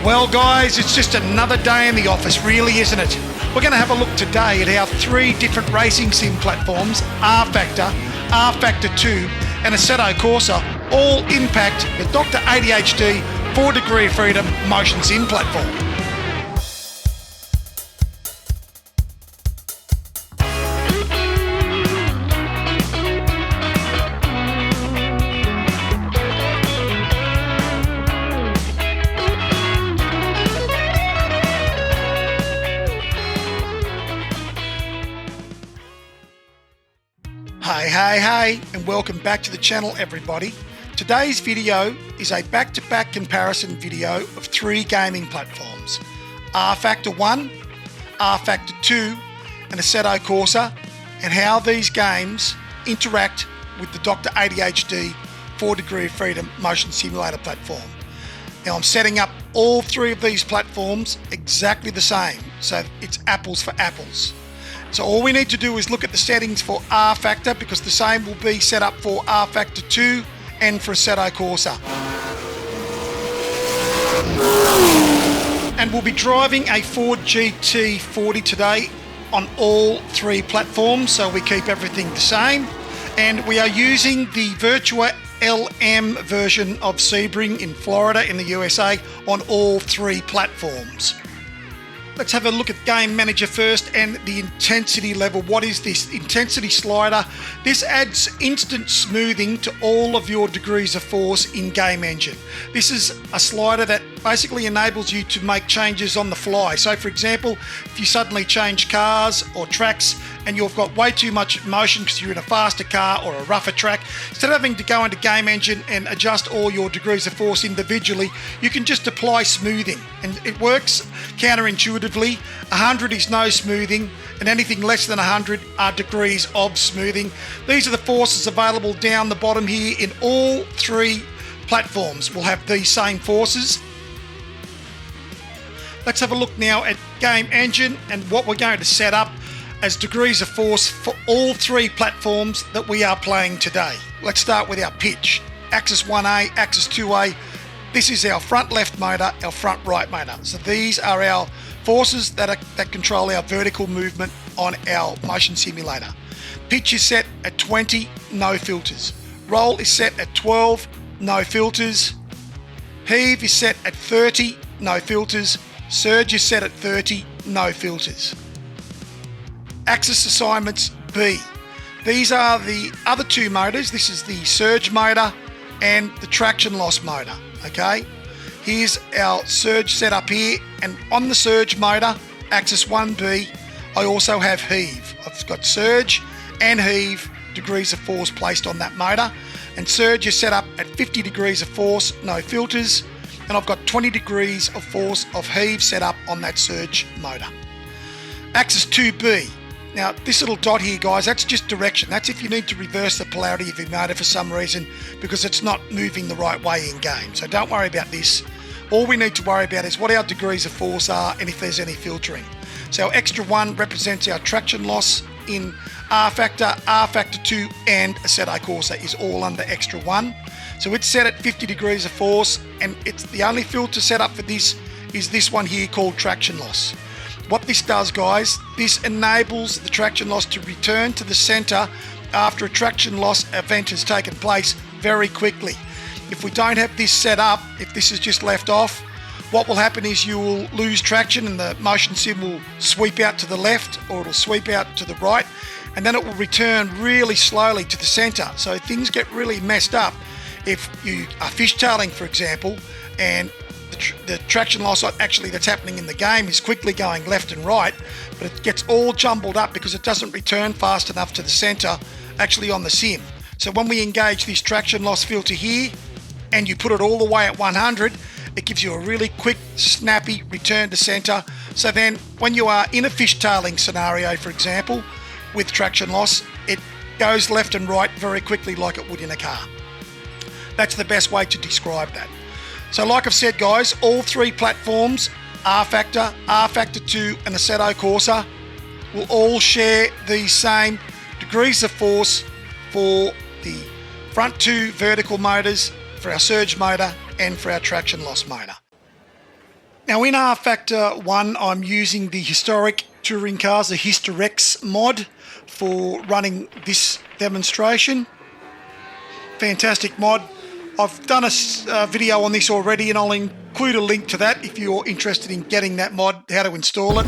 Well guys, it's just another day in the office, really, isn't it? We're going to have a look today at how 3 different racing sim platforms, rFactor, rFactor 2 and Assetto Corsa, all impact the Dr. ADHD 4 Degree of Freedom motion sim platform. Hey, and welcome back to the channel, everybody. Today's video is a back-to-back comparison video of 3 gaming platforms, rFactor 1, rFactor 2 and Assetto Corsa, and how these games interact with the Dr. ADHD 4 Degree of Freedom motion simulator platform. Now I'm setting up all 3 of these platforms exactly the same, so it's apples for apples. So all we need to do is look at the settings for rFactor, because the same will be set up for rFactor 2 and for Assetto Corsa. And we'll be driving a Ford GT40 today on all 3 platforms, so we keep everything the same. And we are using the Virtua LM version of Sebring in Florida in the USA on all 3 platforms. Let's have a look at Game Manager first and the intensity level. What is this? Intensity slider. This adds instant smoothing to all of your degrees of force in Game Engine. This is a slider that basically enables you to make changes on the fly. So for example, if you suddenly change cars or tracks and you've got way too much motion because you're in a faster car or a rougher track, instead of having to go into Game Engine and adjust all your degrees of force individually, you can just apply smoothing, and it works counterintuitively. 100 is no smoothing, and anything less than 100 are degrees of smoothing. These are the forces available down the bottom here in all 3 platforms. We'll have these same forces. Let's have a look now at Game Engine and what we're going to set up as degrees of force for all 3 platforms that we are playing today. Let's start with our pitch. Axis 1A, Axis 2A. This is our front left motor, our front right motor. So these are our forces that control our vertical movement on our motion simulator. Pitch is set at 20, no filters. Roll is set at 12, no filters. Heave is set at 30, no filters. Surge is set at 30, no filters. Axis assignments B. These are the other 2 motors. This is the surge motor and the traction loss motor. Okay, here's our surge setup here, and on the surge motor, axis 1B, I also have heave. I've got surge and heave degrees of force placed on that motor, and surge is set up at 50 degrees of force, no filters, and I've got 20 degrees of force of heave set up on that surge motor. Axis 2B. Now this little dot here, guys, that's just direction. That's if you need to reverse the polarity of your motor for some reason because it's not moving the right way in game. So don't worry about this. All we need to worry about is what our degrees of force are and if there's any filtering. So our extra 1 represents our traction loss in rFactor, rFactor 2 and Assetto Corsa is all under extra 1. So it's set at 50 degrees of force, and it's the only filter set up for this is this one here called traction loss. What this does, guys, this enables the traction loss to return to the center after a traction loss event has taken place very quickly. If we don't have this set up, if this is just left off, what will happen is you will lose traction and the motion sim will sweep out to the left or it'll sweep out to the right, and then it will return really slowly to the center. So things get really messed up if you are fishtailing, for example, and the traction loss actually that's happening in the game is quickly going left and right, but it gets all jumbled up because it doesn't return fast enough to the center actually on the sim. So when we engage this traction loss filter here and you put it all the way at 100, it gives you a really quick, snappy return to center. So then when you are in a fishtailing scenario, for example, with traction loss, it goes left and right very quickly like it would in a car. That's the best way to describe that. So like I've said, guys, all 3 platforms, rFactor, rFactor 2 and Assetto Corsa, will all share these same degrees of force for the front 2 vertical motors, for our surge motor and for our traction loss motor. Now in rFactor 1, I'm using the historic touring cars, the Hysterex mod, for running this demonstration. Fantastic mod. I've done a video on this already, and I'll include a link to that if you're interested in getting that mod, how to install it.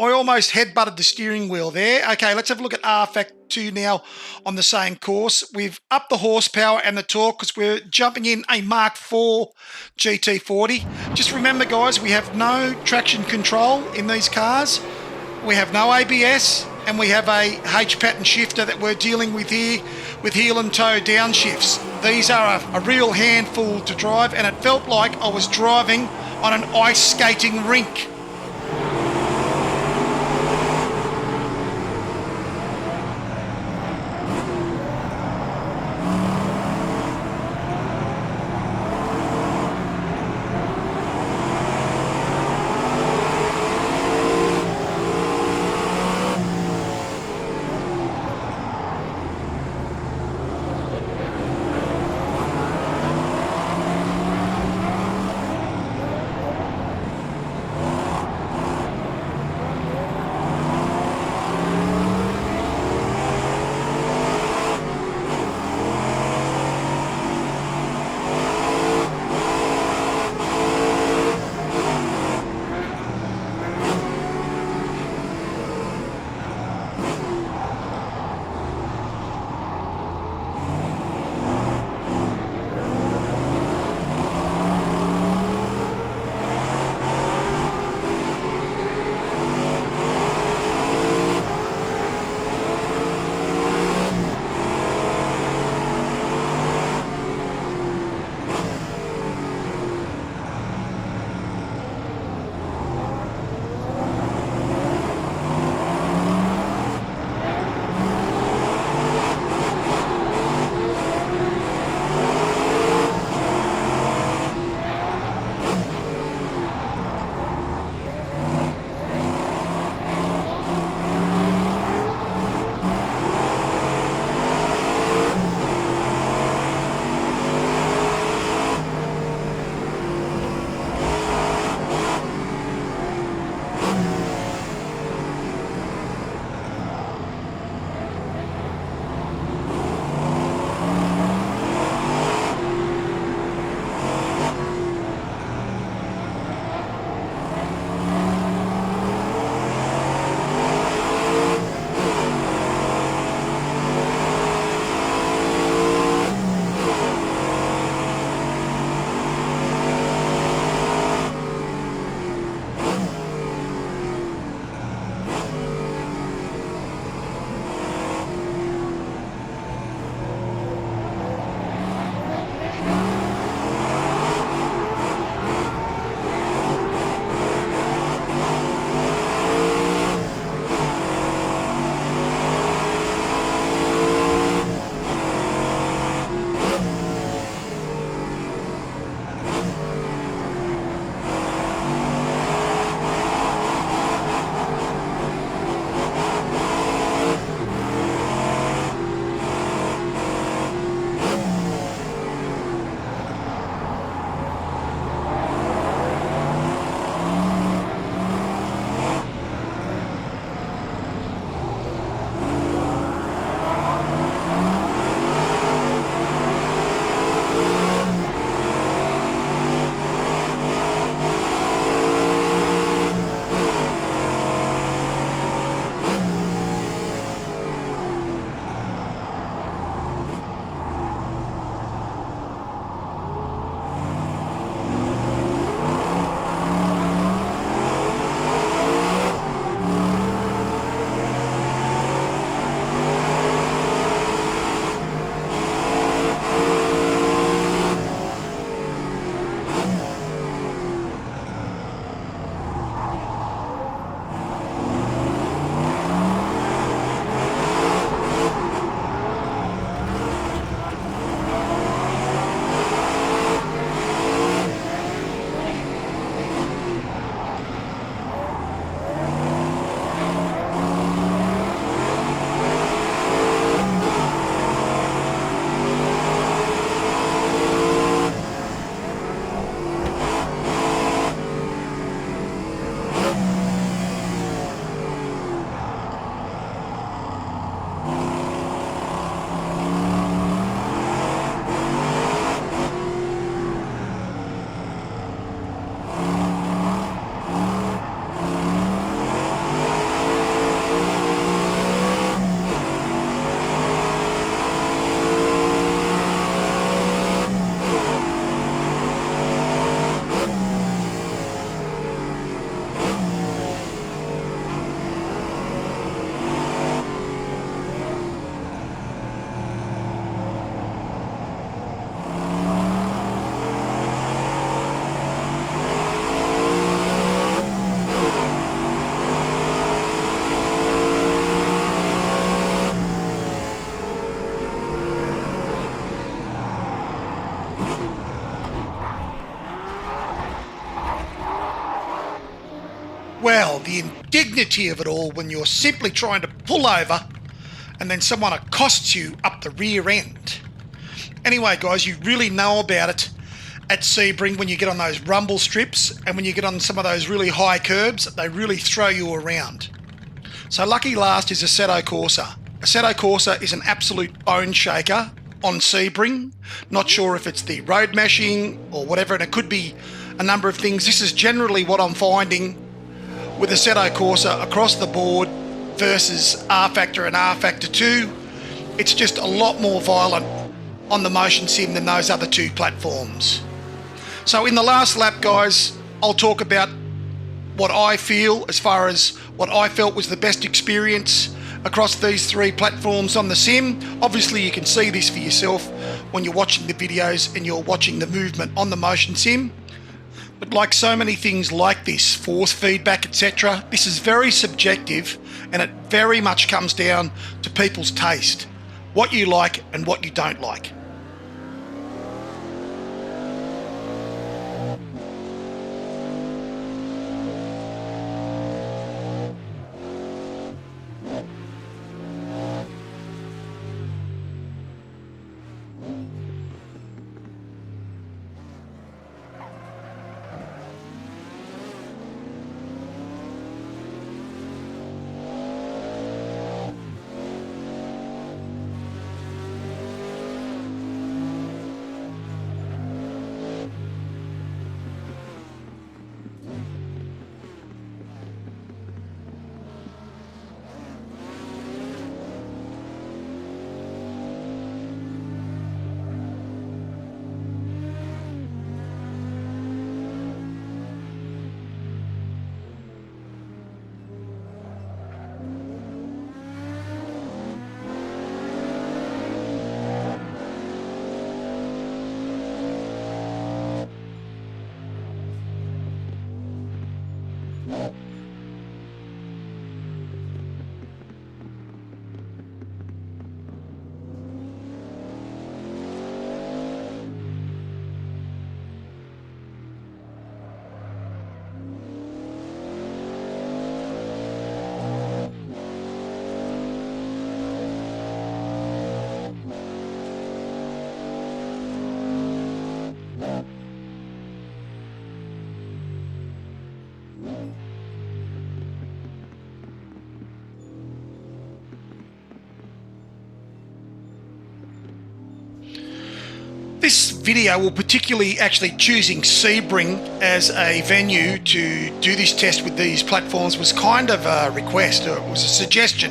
I almost headbutted the steering wheel there. Okay, let's have a look at rFactor 2 now on the same course. We've upped the horsepower and the torque because we're jumping in a Mark IV GT40. Just remember, guys, we have no traction control in these cars. We have no ABS, and we have a H-pattern shifter that we're dealing with here with heel and toe downshifts. These are a real handful to drive, and it felt like I was driving on an ice skating rink. Well, the indignity of it all when you're simply trying to pull over and then someone accosts you up the rear end. Anyway, guys, you really know about it at Sebring when you get on those rumble strips and when you get on some of those really high curbs, they really throw you around. So lucky last is Assetto Corsa. Assetto Corsa is an absolute bone shaker on Sebring. Not sure if it's the road meshing or whatever, and it could be a number of things. This is generally what I'm finding with Assetto Corsa across the board versus rFactor and rFactor 2. It's just a lot more violent on the motion sim than those other two platforms. So in the last lap, guys, I'll talk about what I feel as far as what I felt was the best experience across these three platforms on the sim. Obviously you can see this for yourself when you're watching the videos and you're watching the movement on the motion sim. But like so many things like this, force feedback, etc., this is very subjective and it very much comes down to people's taste, what you like and what you don't like. This video will particularly actually choosing Sebring as a venue to do this test with these platforms was kind of a request, or it was a suggestion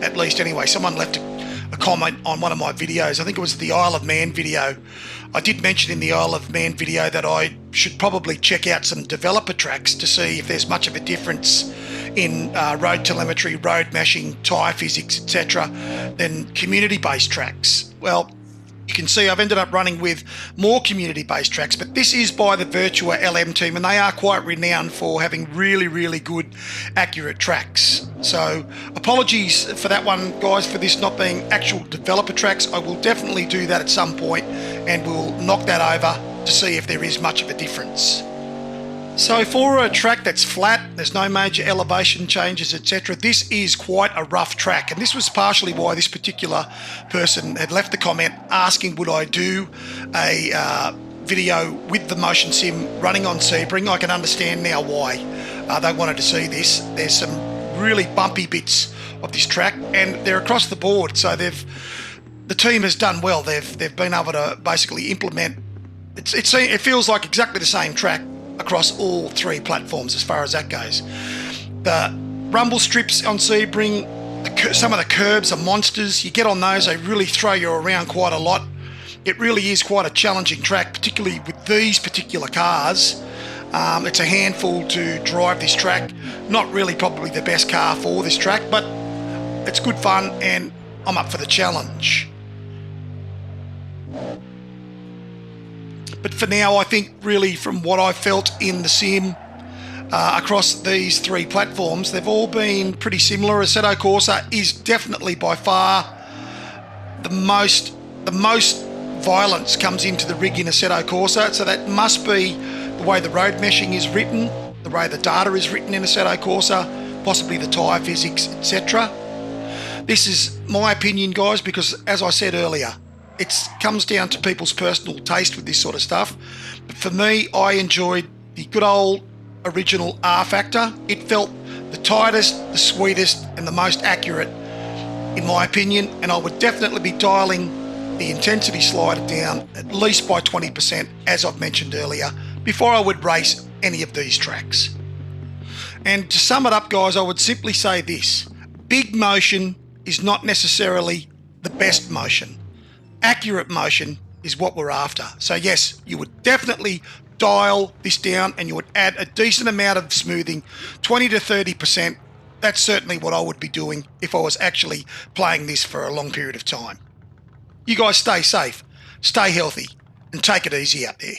at least anyway. Someone left a comment on one of my videos. I think it was the Isle of Man video. I did mention in the Isle of Man video that I should probably check out some developer tracks to see if there's much of a difference in road telemetry, road meshing, tyre physics, etc. than community-based tracks. Well, you can see I've ended up running with more community-based tracks, but this is by the Virtua LM team and they are quite renowned for having really, really good, accurate tracks. So apologies for that one, guys, for this not being actual developer tracks. I will definitely do that at some point and we'll knock that over to see if there is much of a difference. So for a track that's flat, there's no major elevation changes, etc., this is quite a rough track, and this was partially why this particular person had left the comment asking would I do a video with the motion sim running on Sebring. I can understand now why they wanted to see this. There's some really bumpy bits of this track and they're across the board, so the team has done well. They've been able to basically implement it feels like exactly the same track across all three platforms as far as that goes. The rumble strips on Sebring, some of the curbs are monsters. You get on those, they really throw you around quite a lot. It really is quite a challenging track, particularly with these particular cars. It's a handful to drive this track. Not really probably the best car for this track, but it's good fun and I'm up for the challenge. But for now, I think really from what I felt in the sim across these three platforms, they've all been pretty similar. Assetto Corsa is definitely by far the most violence comes into the rig in Assetto Corsa, so that must be the way the road meshing is written. the way the data is written in Assetto Corsa, possibly the tyre physics, etc. This is my opinion, guys, because as I said earlier, it comes down to people's personal taste with this sort of stuff. But for me, I enjoyed the good old original rFactor. It felt the tightest, the sweetest, and the most accurate, in my opinion, and I would definitely be dialing the intensity slider down at least by 20%, as I've mentioned earlier, before I would race any of these tracks. And to sum it up, guys, I would simply say this: big motion is not necessarily the best motion. Accurate motion is what we're after. So yes, you would definitely dial this down and you would add a decent amount of smoothing, 20 to 30%. That's certainly what I would be doing if I was actually playing this for a long period of time. You guys stay safe, stay healthy, and take it easy out there.